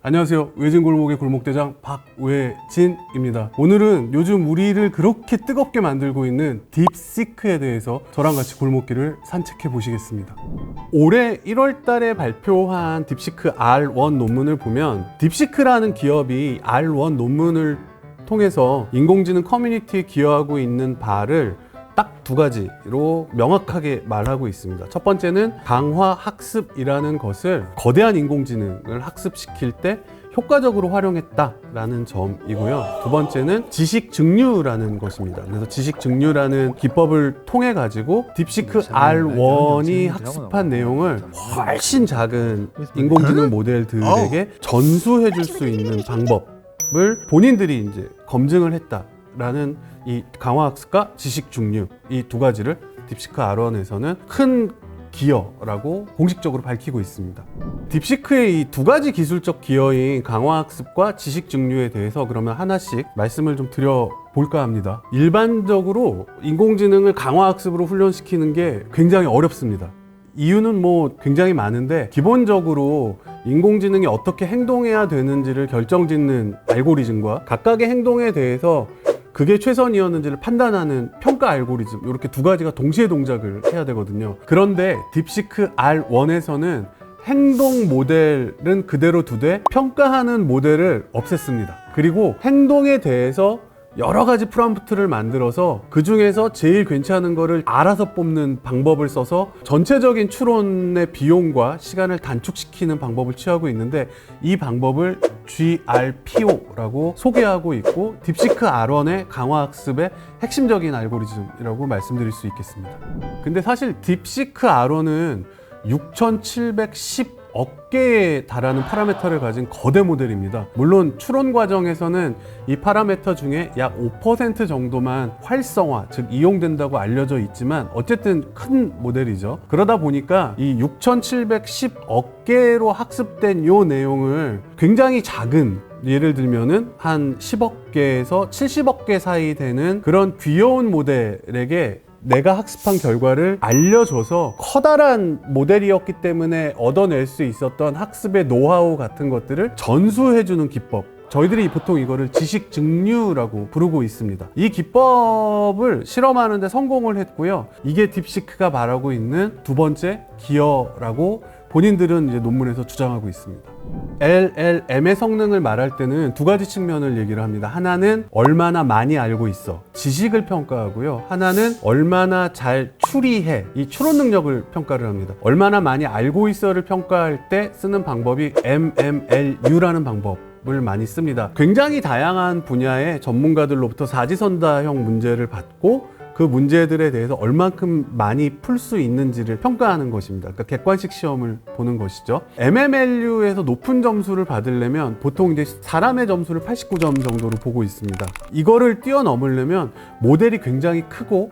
안녕하세요. 외진골목의 골목대장 박외진입니다. 오늘은 요즘 우리를 그렇게 뜨겁게 만들고 있는 딥시크에 대해서 저랑 같이 골목길을 산책해 보시겠습니다. 올해 1월 달에 발표한 딥시크 R1 논문을 보면 딥시크라는 기업이 R1 논문을 통해서 인공지능 커뮤니티에 기여하고 있는 바를 딱 두 가지로 명확하게 말하고 있습니다. 첫 번째는 강화 학습이라는 것을 거대한 인공지능을 학습시킬 때 효과적으로 활용했다라는 점이고요. 두 번째는 지식 증류라는 것입니다. 그래서 지식 증류라는 기법을 통해 가지고 딥시크 R1이 학습한 내용을 훨씬 작은 인공지능 모델들에게 전수해 줄 수 있는 방법을 본인들이 이제 검증을 했다라는 이 강화학습과 지식 중류 이 두 가지를 딥시크 R1에서는 큰 기여라고 공식적으로 밝히고 있습니다. 딥시크의 이 두 가지 기술적 기여인 강화학습과 지식 증류에 대해서 그러면 하나씩 말씀을 좀 드려볼까 합니다. 일반적으로 인공지능을 강화학습으로 훈련시키는 게 굉장히 어렵습니다. 이유는 굉장히 많은데 기본적으로 인공지능이 어떻게 행동해야 되는지를 결정짓는 알고리즘과 각각의 행동에 대해서 그게 최선이었는지를 판단하는 평가 알고리즘, 이렇게 두 가지가 동시에 동작을 해야 되거든요. 그런데 딥시크 R1에서는 행동 모델은 그대로 두되 평가하는 모델을 없앴습니다. 그리고 행동에 대해서 여러 가지 프롬프트를 만들어서 그 중에서 제일 괜찮은 거를 알아서 뽑는 방법을 써서 전체적인 추론의 비용과 시간을 단축시키는 방법을 취하고 있는데, 이 방법을 GRPO라고 소개하고 있고 딥시크 R1의 강화학습의 핵심적인 알고리즘이라고 말씀드릴 수 있겠습니다. 근데 사실 딥시크 R1은 6,710억 개에 달하는 파라미터를 가진 거대 모델입니다. 물론 추론 과정에서는 이 파라미터 중에 약 5% 정도만 활성화, 즉 이용된다고 알려져 있지만 어쨌든 큰 모델이죠. 그러다 보니까 이 6,710억 개로 학습된 이 내용을 굉장히 작은, 예를 들면은 한 10억 개에서 70억 개 사이 되는 그런 귀여운 모델에게 내가 학습한 결과를 알려줘서 커다란 모델이었기 때문에 얻어낼 수 있었던 학습의 노하우 같은 것들을 전수해주는 기법, 저희들이 보통 이거를 지식 증류라고 부르고 있습니다. 이 기법을 실험하는 데 성공을 했고요. 이게 딥시크가 말하고 있는 두 번째 기여라고 본인들은 이제 논문에서 주장하고 있습니다. LLM의 성능을 말할 때는 두 가지 측면을 얘기를 합니다. 하나는 얼마나 많이 알고 있어, 지식을 평가하고요. 하나는 얼마나 잘 추리해, 이 추론 능력을 평가를 합니다. 얼마나 많이 알고 있어를 평가할 때 쓰는 방법이 MMLU라는 방법을 많이 씁니다. 굉장히 다양한 분야의 전문가들로부터 사지선다형 문제를 받고 그 문제들에 대해서 얼만큼 많이 풀 수 있는지를 평가하는 것입니다. 그러니까 객관식 시험을 보는 것이죠. MMLU에서 높은 점수를 받으려면 보통 이제 사람의 점수를 89점 정도로 보고 있습니다. 이거를 뛰어넘으려면 모델이 굉장히 크고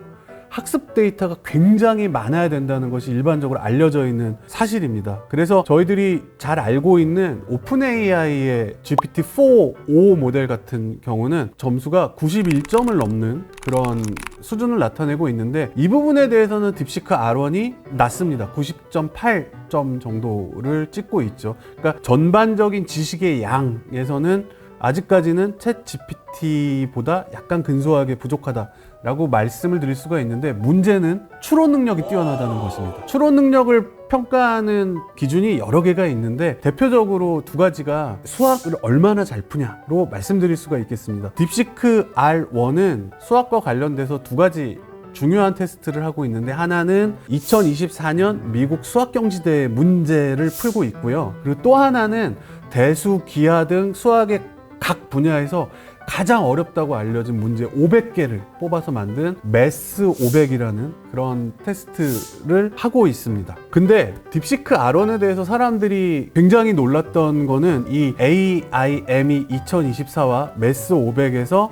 학습 데이터가 굉장히 많아야 된다는 것이 일반적으로 알려져 있는 사실입니다. 그래서 저희들이 잘 알고 있는 오픈 AI의 GPT-4o 모델 같은 경우는 점수가 91점을 넘는 그런 수준을 나타내고 있는데, 이 부분에 대해서는 딥시크 R1이 낮습니다. 90.8점 정도를 찍고 있죠. 그러니까 전반적인 지식의 양에서는 아직까지는 챗 GPT보다 약간 근소하게 부족하다라고 말씀을 드릴 수가 있는데, 문제는 추론 능력이 뛰어나다는 것입니다. 추론 능력을 평가하는 기준이 여러 개가 있는데 대표적으로 두 가지가 수학을 얼마나 잘 푸냐로 말씀드릴 수가 있겠습니다. 딥시크 R1은 수학과 관련돼서 두 가지 중요한 테스트를 하고 있는데, 하나는 2024년 미국 수학경시대의 문제를 풀고 있고요. 그리고 또 하나는 대수, 기하 등 수학의 각 분야에서 가장 어렵다고 알려진 문제 500개를 뽑아서 만든 매스 500이라는 그런 테스트를 하고 있습니다. 근데 딥시크 R1에 대해서 사람들이 굉장히 놀랐던 거는 이 AIME 2024와 매스 500에서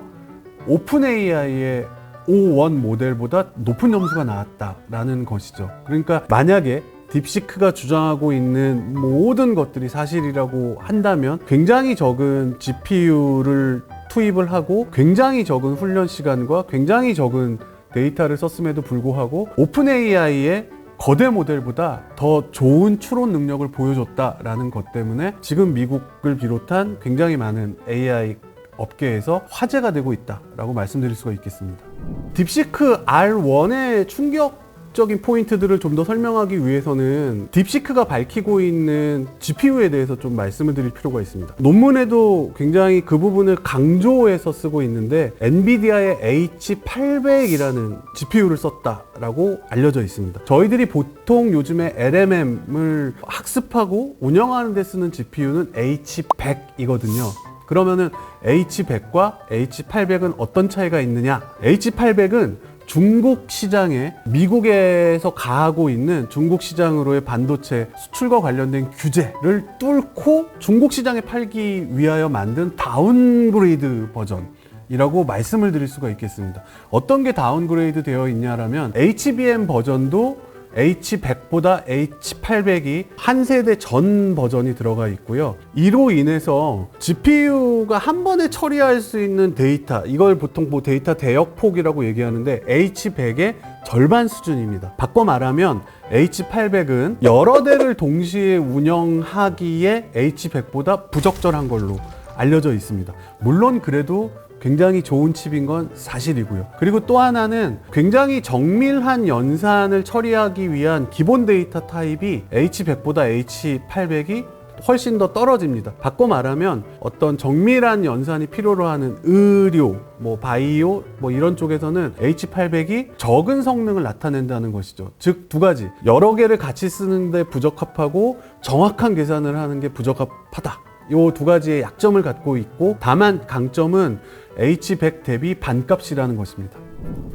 오픈 AI의 O1 모델보다 높은 점수가 나왔다라는 것이죠. 그러니까 만약에 딥시크가 주장하고 있는 모든 것들이 사실이라고 한다면 굉장히 적은 GPU를 투입을 하고 굉장히 적은 훈련 시간과 굉장히 적은 데이터를 썼음에도 불구하고 오픈 AI의 거대 모델보다 더 좋은 추론 능력을 보여줬다라는 것 때문에 지금 미국을 비롯한 굉장히 많은 AI 업계에서 화제가 되고 있다라고 말씀드릴 수가 있겠습니다. 딥시크 R1의 충격적인 포인트들을 좀 더 설명하기 위해서는 딥시크가 밝히고 있는 GPU에 대해서 좀 말씀을 드릴 필요가 있습니다. 논문에도 굉장히 그 부분을 강조해서 쓰고 있는데 엔비디아의 H800이라는 GPU를 썼다라고 알려져 있습니다. 저희들이 보통 요즘에 LMM을 학습하고 운영하는 데 쓰는 GPU는 H100이거든요. 그러면은 H100과 H800은 어떤 차이가 있느냐? H800은 중국 시장에 미국에서 가하고 있는 중국 시장으로의 반도체 수출과 관련된 규제를 뚫고 중국 시장에 팔기 위하여 만든 다운그레이드 버전이라고 말씀을 드릴 수가 있겠습니다. 어떤 게 다운그레이드 되어 있냐라면 HBM 버전도 H100보다 H800이 한 세대 전 버전이 들어가 있고요. 이로 인해서 GPU가 한 번에 처리할 수 있는 데이터, 이걸 보통 뭐 데이터 대역폭이라고 얘기하는데 H100의 절반 수준입니다. 바꿔 말하면 H800은 여러 대를 동시에 운영하기에 H100보다 부적절한 걸로 알려져 있습니다. 물론 그래도 굉장히 좋은 칩인 건 사실이고요. 그리고 또 하나는 굉장히 정밀한 연산을 처리하기 위한 기본 데이터 타입이 H100보다 H800이 훨씬 더 떨어집니다. 바꿔 말하면 어떤 정밀한 연산이 필요로 하는 의료, 바이오, 이런 쪽에서는 H800이 적은 성능을 나타낸다는 것이죠. 즉, 두 가지. 여러 개를 같이 쓰는데 부적합하고 정확한 계산을 하는 게 부적합하다. 이 두 가지의 약점을 갖고 있고, 다만 강점은 H100 대비 반값이라는 것입니다.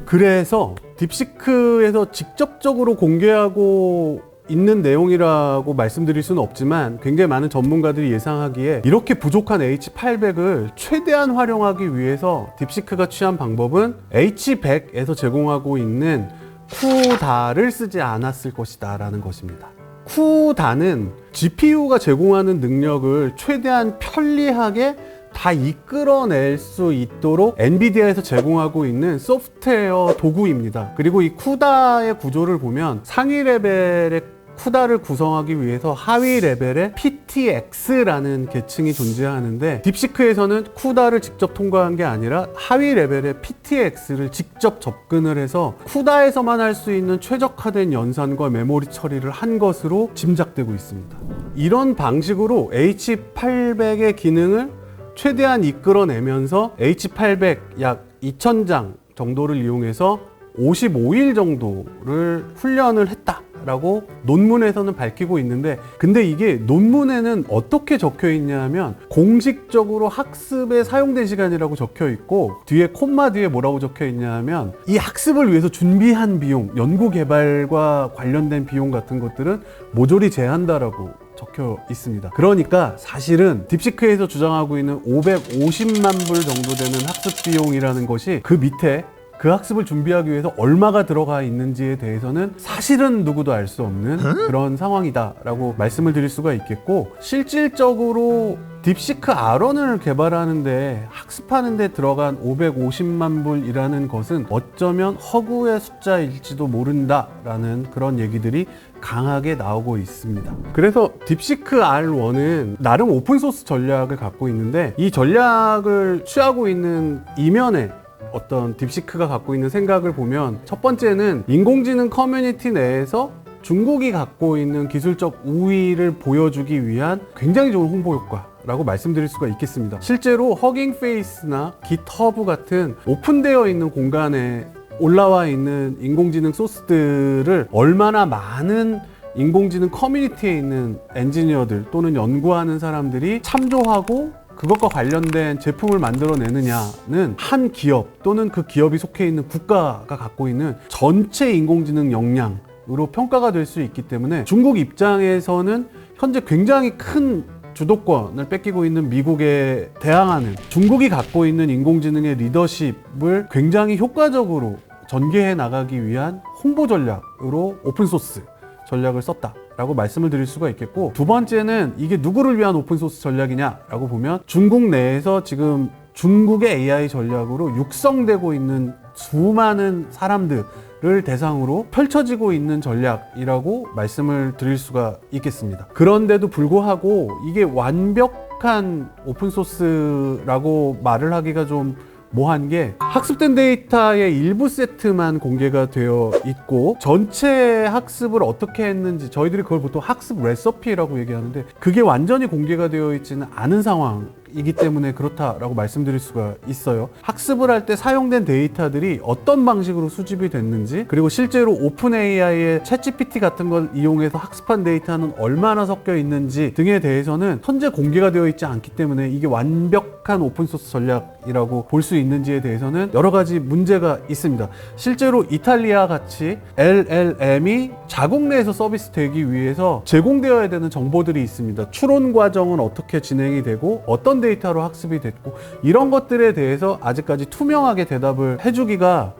그래서 딥시크에서 직접적으로 공개하고 있는 내용이라고 말씀드릴 수는 없지만 굉장히 많은 전문가들이 예상하기에 이렇게 부족한 H800을 최대한 활용하기 위해서 딥시크가 취한 방법은 H100에서 제공하고 있는 쿠다를 쓰지 않았을 것이다 라는 것입니다. 쿠다는 GPU가 제공하는 능력을 최대한 편리하게 다 이끌어낼 수 있도록 엔비디아에서 제공하고 있는 소프트웨어 도구입니다. 그리고 이 쿠다의 구조를 보면 상위 레벨의 쿠다를 구성하기 위해서 하위 레벨의 PTX라는 계층이 존재하는데, 딥시크에서는 쿠다를 직접 통과한 게 아니라 하위 레벨의 PTX를 직접 접근을 해서 쿠다에서만 할 수 있는 최적화된 연산과 메모리 처리를 한 것으로 짐작되고 있습니다. 이런 방식으로 H800의 기능을 최대한 이끌어내면서 H800 약 2000장 정도를 이용해서 55일 정도를 훈련을 했다라고 논문에서는 밝히고 있는데, 근데 이게 논문에는 어떻게 적혀 있냐면 공식적으로 학습에 사용된 시간이라고 적혀 있고, 뒤에 콤마 뒤에 뭐라고 적혀 있냐면 이 학습을 위해서 준비한 비용, 연구 개발과 관련된 비용 같은 것들은 모조리 제한다라고 적혀 있습니다. 그러니까 사실은 딥시크에서 주장하고 있는 550만 불 정도 되는 학습 비용이라는 것이 그 밑에 그 학습을 준비하기 위해서 얼마가 들어가 있는지에 대해서는 사실은 누구도 알 수 없는 그런 상황이다라고 말씀을 드릴 수가 있겠고, 실질적으로 딥시크 R1을 개발하는데 학습하는데 들어간 550만 불이라는 것은 어쩌면 허구의 숫자일지도 모른다라는 그런 얘기들이 강하게 나오고 있습니다. 그래서 딥시크 R1은 나름 오픈소스 전략을 갖고 있는데, 이 전략을 취하고 있는 이면에 어떤 딥시크가 갖고 있는 생각을 보면, 첫 번째는 인공지능 커뮤니티 내에서 중국이 갖고 있는 기술적 우위를 보여주기 위한 굉장히 좋은 홍보 효과라고 말씀드릴 수가 있겠습니다. 실제로 허깅페이스나 깃허브 같은 오픈되어 있는 공간에 올라와 있는 인공지능 소스들을 얼마나 많은 인공지능 커뮤니티에 있는 엔지니어들 또는 연구하는 사람들이 참조하고 그것과 관련된 제품을 만들어내느냐는 한 기업 또는 그 기업이 속해 있는 국가가 갖고 있는 전체 인공지능 역량으로 평가가 될 수 있기 때문에, 중국 입장에서는 현재 굉장히 큰 주도권을 뺏기고 있는 미국에 대항하는 중국이 갖고 있는 인공지능의 리더십을 굉장히 효과적으로 전개해 나가기 위한 홍보 전략으로 오픈소스 전략을 썼다라고 말씀을 드릴 수가 있겠고, 두 번째는 이게 누구를 위한 오픈소스 전략이냐라고 보면, 중국 내에서 지금 중국의 AI 전략으로 육성되고 있는 수많은 사람들을 를 대상으로 펼쳐지고 있는 전략이라고 말씀을 드릴 수가 있겠습니다. 그런데도 불구하고 이게 완벽한 오픈소스라고 말을 하기가 좀 뭐한 게, 학습된 데이터의 일부 세트만 공개가 되어 있고 전체 학습을 어떻게 했는지, 저희들이 그걸 보통 학습 레시피라고 얘기하는데 그게 완전히 공개가 되어 있지는 않은 상황이기 때문에 그렇다라고 말씀드릴 수가 있어요. 학습을 할 때 사용된 데이터들이 어떤 방식으로 수집이 됐는지, 그리고 실제로 오픈 AI의 챗GPT 같은 걸 이용해서 학습한 데이터는 얼마나 섞여 있는지 등에 대해서는 현재 공개가 되어 있지 않기 때문에 이게 완벽한 오픈소스 전략이라고 볼 수 있는지에 대해서는 여러 가지 문제가 있습니다. 실제로 이탈리아 같이 LLM이 자국 내에서 서비스 되기 위해서 제공되어야 되는 정보들이 있습니다. 추론 과정은 어떻게 진행이 되고 어떤 데이터로 학습이 됐고, 이런 것들에 대해서 아직까지 투명하게 대답을 해주기가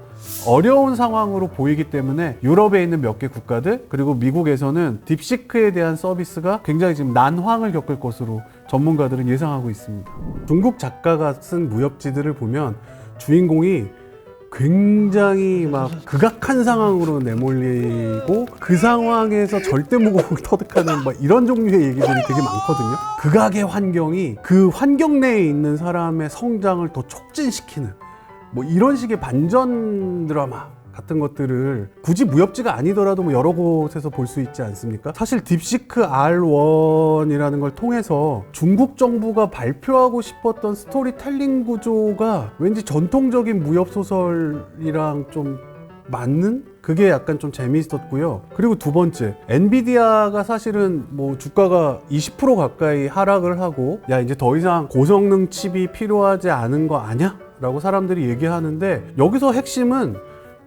어려운 상황으로 보이기 때문에 유럽에 있는 몇 개 국가들, 그리고 미국에서는 딥시크에 대한 서비스가 굉장히 지금 난황을 겪을 것으로 전문가들은 예상하고 있습니다. 중국 작가가 쓴 무협지들을 보면 주인공이 굉장히 막 극악한 상황으로 내몰리고 그 상황에서 절대무공을 터득하는 막 이런 종류의 얘기들이 되게 많거든요. 극악의 환경이 그 환경 내에 있는 사람의 성장을 더 촉진시키는 뭐 이런 식의 반전 드라마 같은 것들을 굳이 무협지가 아니더라도 뭐 여러 곳에서 볼 수 있지 않습니까? 사실 딥시크 R1이라는 걸 통해서 중국 정부가 발표하고 싶었던 스토리텔링 구조가 왠지 전통적인 무협소설이랑 좀 맞는? 그게 약간 좀 재미있었고요. 그리고 두 번째, 엔비디아가 사실은 뭐 주가가 20% 가까이 하락을 하고, 야 이제 더 이상 고성능 칩이 필요하지 않은 거 아냐? 라고 사람들이 얘기하는데, 여기서 핵심은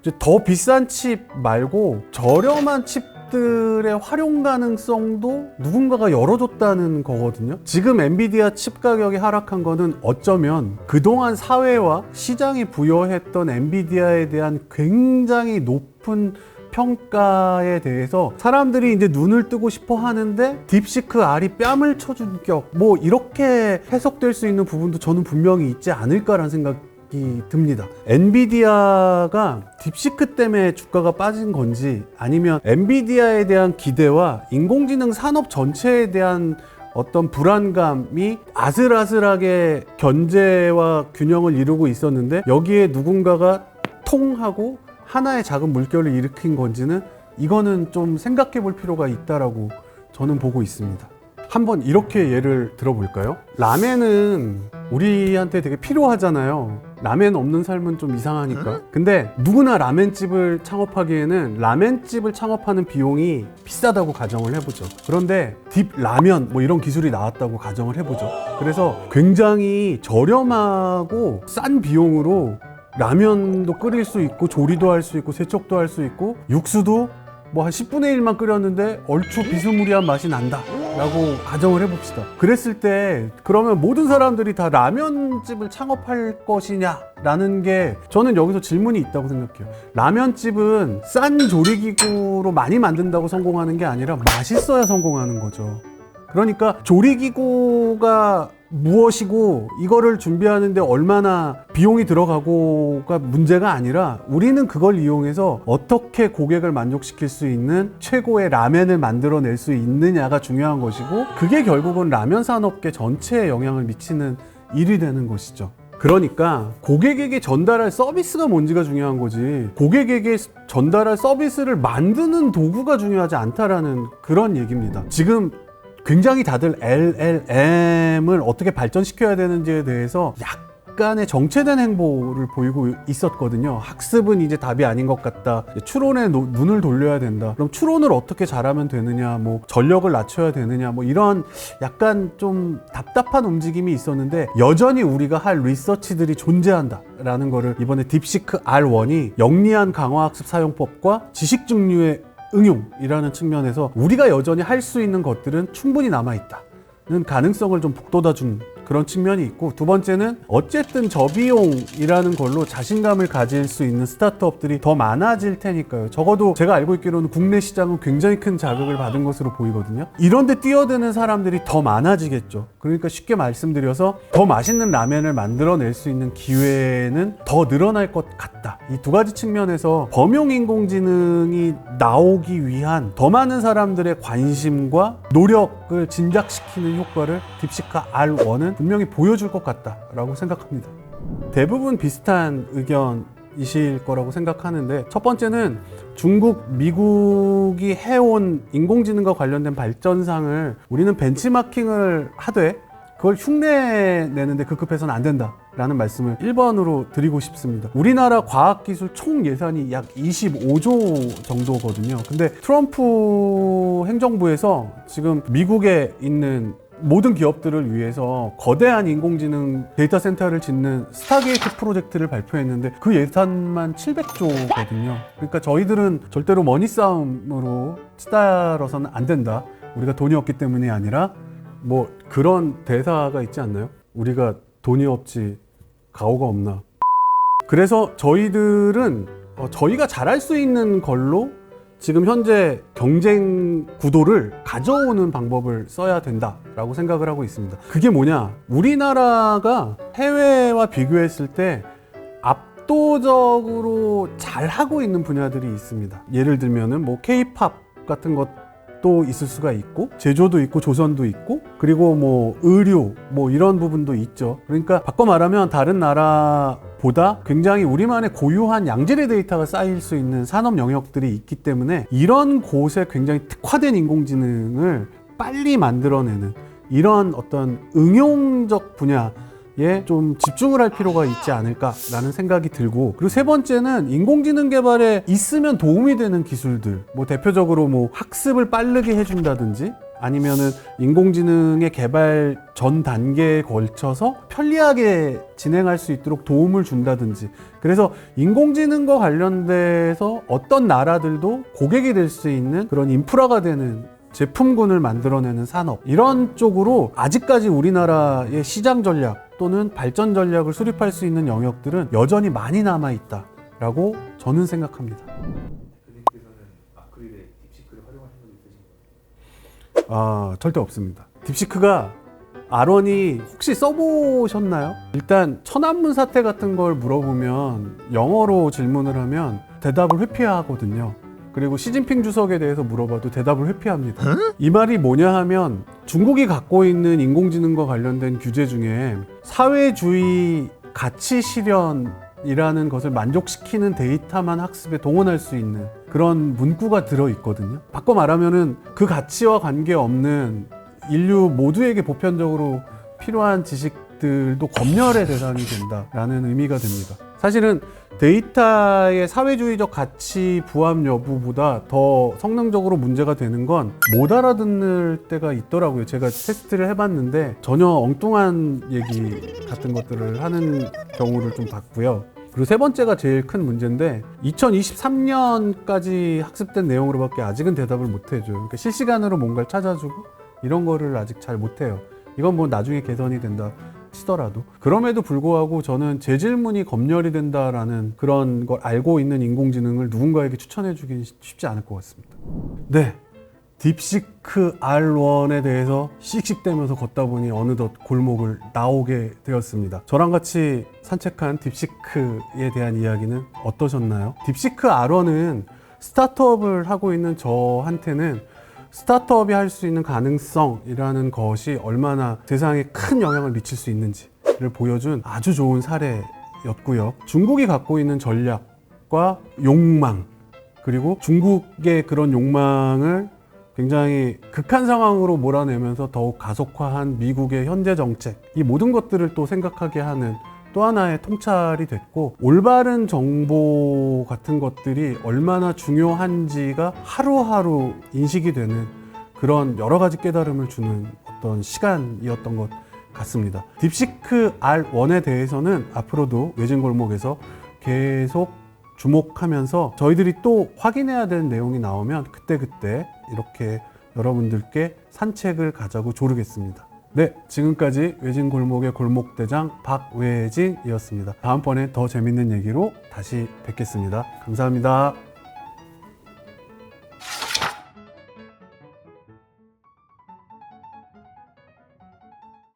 이제 더 비싼 칩 말고 저렴한 칩들의 활용 가능성도 누군가가 열어줬다는 거거든요. 지금 엔비디아 칩 가격이 하락한 거는 어쩌면 그동안 사회와 시장이 부여했던 엔비디아에 대한 굉장히 높은 평가에 대해서 사람들이 이제 눈을 뜨고 싶어 하는데 딥시크 R이 뺨을 쳐준 격, 뭐 이렇게 해석될 수 있는 부분도 저는 분명히 있지 않을까라는 생각이 듭니다. 엔비디아가 딥시크 때문에 주가가 빠진 건지, 아니면 엔비디아에 대한 기대와 인공지능 산업 전체에 대한 어떤 불안감이 아슬아슬하게 견제와 균형을 이루고 있었는데 여기에 누군가가 통하고 하나의 작은 물결을 일으킨 건지는, 이거는 좀 생각해 볼 필요가 있다라고 저는 보고 있습니다. 한번 이렇게 예를 들어볼까요? 라멘은 우리한테 되게 필요하잖아요. 라멘 없는 삶은 좀 이상하니까. 근데 누구나 라멘집을 창업하기에는 라멘집을 창업하는 비용이 비싸다고 가정을 해보죠. 그런데 딥라면 뭐 이런 기술이 나왔다고 가정을 해보죠. 그래서 굉장히 저렴하고 싼 비용으로 라면도 끓일 수 있고 조리도 할 수 있고 세척도 할 수 있고 육수도 뭐 한 10분의 1만 끓였는데 얼추 비스무리한 맛이 난다 라고 가정을 해봅시다. 그랬을 때 그러면 모든 사람들이 다 라면집을 창업할 것이냐 라는 게 저는 여기서 질문이 있다고 생각해요. 라면집은 싼 조리기구로 많이 만든다고 성공하는 게 아니라 맛있어야 성공하는 거죠. 그러니까 조리기구가 무엇이고 이거를 준비하는데 얼마나 비용이 들어가고가 문제가 아니라 우리는 그걸 이용해서 어떻게 고객을 만족시킬 수 있는 최고의 라멘을 만들어낼 수 있느냐가 중요한 것이고, 그게 결국은 라면 산업계 전체에 영향을 미치는 일이 되는 것이죠. 그러니까 고객에게 전달할 서비스가 뭔지가 중요한 거지, 고객에게 전달할 서비스를 만드는 도구가 중요하지 않다라는 그런 얘기입니다. 지금 굉장히 다들 LLM을 어떻게 발전시켜야 되는지에 대해서 약간의 정체된 행보를 보이고 있었거든요. 학습은 이제 답이 아닌 것 같다. 추론에 눈을 돌려야 된다. 그럼 추론을 어떻게 잘하면 되느냐, 뭐 전력을 낮춰야 되느냐, 뭐 이런 약간 좀 답답한 움직임이 있었는데 여전히 우리가 할 리서치들이 존재한다라는 거를 이번에 딥시크 R1이 영리한 강화학습 사용법과 지식 증류의 응용이라는 측면에서 우리가 여전히 할 수 있는 것들은 충분히 남아있다는 가능성을 좀 북돋아준 그런 측면이 있고, 두 번째는 어쨌든 저비용이라는 걸로 자신감을 가질 수 있는 스타트업들이 더 많아질 테니까요. 적어도 제가 알고 있기로는 국내 시장은 굉장히 큰 자극을 받은 것으로 보이거든요. 이런데 뛰어드는 사람들이 더 많아지겠죠. 그러니까 쉽게 말씀드려서 더 맛있는 라멘을 만들어낼 수 있는 기회는 더 늘어날 것 같다. 이 두 가지 측면에서 범용 인공지능이 나오기 위한 더 많은 사람들의 관심과 노력을 진작시키는 효과를 딥시크 R1은 분명히 보여줄 것 같다라고 생각합니다. 대부분 비슷한 의견이실 거라고 생각하는데, 첫 번째는 중국, 미국이 해온 인공지능과 관련된 발전상을 우리는 벤치마킹을 하되 그걸 흉내내는데 급급해서는 안 된다라는 말씀을 1번으로 드리고 싶습니다. 우리나라 과학기술 총 예산이 약 25조 정도거든요. 근데 트럼프 행정부에서 지금 미국에 있는 모든 기업들을 위해서 거대한 인공지능 데이터 센터를 짓는 스타게이트 프로젝트를 발표했는데 그 예산만 700조거든요. 그러니까 저희들은 절대로 머니 싸움으로 치달아서는 안 된다. 우리가 돈이 없기 때문이 아니라 뭐 그런 대사가 있지 않나요? 우리가 돈이 없지 가오가 없나. 그래서 저희들은 저희가 잘할 수 있는 걸로 지금 현재 경쟁 구도를 가져오는 방법을 써야 된다라고 생각을 하고 있습니다. 그게 뭐냐? 우리나라가 해외와 비교했을 때 압도적으로 잘하고 있는 분야들이 있습니다. 예를 들면은 뭐 K-팝 같은 것도 있을 수가 있고, 제조도 있고, 조선도 있고, 그리고 뭐 의류 뭐 이런 부분도 있죠. 그러니까 바꿔 말하면 다른 나라보다 굉장히 우리만의 고유한 양질의 데이터가 쌓일 수 있는 산업 영역들이 있기 때문에 이런 곳에 굉장히 특화된 인공지능을 빨리 만들어내는 이런 어떤 응용적 분야에 좀 집중을 할 필요가 있지 않을까라는 생각이 들고, 그리고 세 번째는 인공지능 개발에 있으면 도움이 되는 기술들, 뭐 대표적으로 뭐 학습을 빠르게 해준다든지 아니면은 인공지능의 개발 전 단계에 걸쳐서 편리하게 진행할 수 있도록 도움을 준다든지, 그래서 인공지능과 관련돼서 어떤 나라들도 고객이 될 수 있는 그런 인프라가 되는 제품군을 만들어내는 산업, 이런 쪽으로 아직까지 우리나라의 시장 전략 또는 발전 전략을 수립할 수 있는 영역들은 여전히 많이 남아있다라고 저는 생각합니다. 절대 없습니다. 딥시크가 R1이 혹시 써보셨나요? 일단 천안문 사태 같은 걸 물어보면 영어로 질문을 하면 대답을 회피하거든요. 그리고 시진핑 주석에 대해서 물어봐도 대답을 회피합니다. 이 말이 뭐냐 하면 중국이 갖고 있는 인공지능과 관련된 규제 중에 사회주의 가치 실현이라는 것을 만족시키는 데이터만 학습에 동원할 수 있는 그런 문구가 들어있거든요. 바꿔 말하면은 그 가치와 관계없는 인류 모두에게 보편적으로 필요한 지식들도 검열의 대상이 된다라는 의미가 됩니다. 사실은 데이터의 사회주의적 가치 부합 여부보다 더 성능적으로 문제가 되는 건 못 알아듣는 때가 있더라고요. 제가 테스트를 해봤는데 전혀 엉뚱한 얘기 같은 것들을 하는 경우를 좀 봤고요. 그리고 세 번째가 제일 큰 문제인데 2023년까지 학습된 내용으로밖에 아직은 대답을 못 해줘요. 그러니까 실시간으로 뭔가를 찾아주고 이런 거를 아직 잘 못해요. 이건 뭐 나중에 개선이 된다 치더라도. 그럼에도 불구하고 저는 제 질문이 검열이 된다라는 그런 걸 알고 있는 인공지능을 누군가에게 추천해 주긴 쉽지 않을 것 같습니다. 네, 딥시크 R1에 대해서 씩씩대면서 걷다 보니 어느덧 골목을 나오게 되었습니다. 저랑 같이 산책한 딥시크에 대한 이야기는 어떠셨나요? 딥시크 R1은 스타트업을 하고 있는 저한테는 스타트업이 할 수 있는 가능성이라는 것이 얼마나 세상에 큰 영향을 미칠 수 있는지를 보여준 아주 좋은 사례였고요. 중국이 갖고 있는 전략과 욕망, 그리고 중국의 그런 욕망을 굉장히 극한 상황으로 몰아내면서 더욱 가속화한 미국의 현재 정책, 이 모든 것들을 또 생각하게 하는 또 하나의 통찰이 됐고, 올바른 정보 같은 것들이 얼마나 중요한지가 하루하루 인식이 되는 그런 여러 가지 깨달음을 주는 어떤 시간이었던 것 같습니다. 딥시크 R1에 대해서는 앞으로도 외진골목에서 계속 주목하면서 저희들이 또 확인해야 되는 내용이 나오면 그때그때 이렇게 여러분들께 산책을 가자고 조르겠습니다. 네, 지금까지 외진골목의 골목대장 박외진이었습니다. 다음번에 더 재밌는 얘기로 다시 뵙겠습니다. 감사합니다.